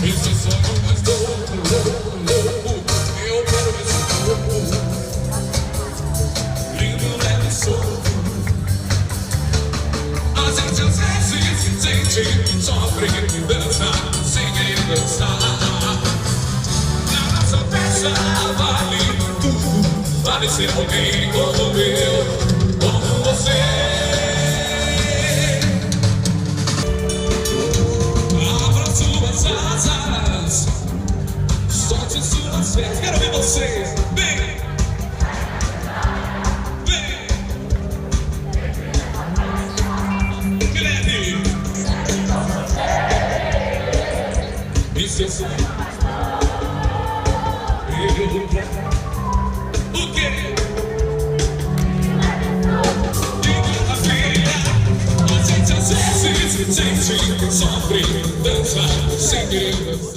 Esse sonho mais louco, eu quero esse corpo lindo, leve e solto. A gente às vezes sente, sofre e dança sem querer dançar. Na nossa festa vale tudo, vale ser alguém como eu, como você. Asas, solte suas pernas. Quero ver vocês. Vem, vem. Guilherme. E se eu sou o quê? A gente às vezes sente, sofre, dança sem querer dançar.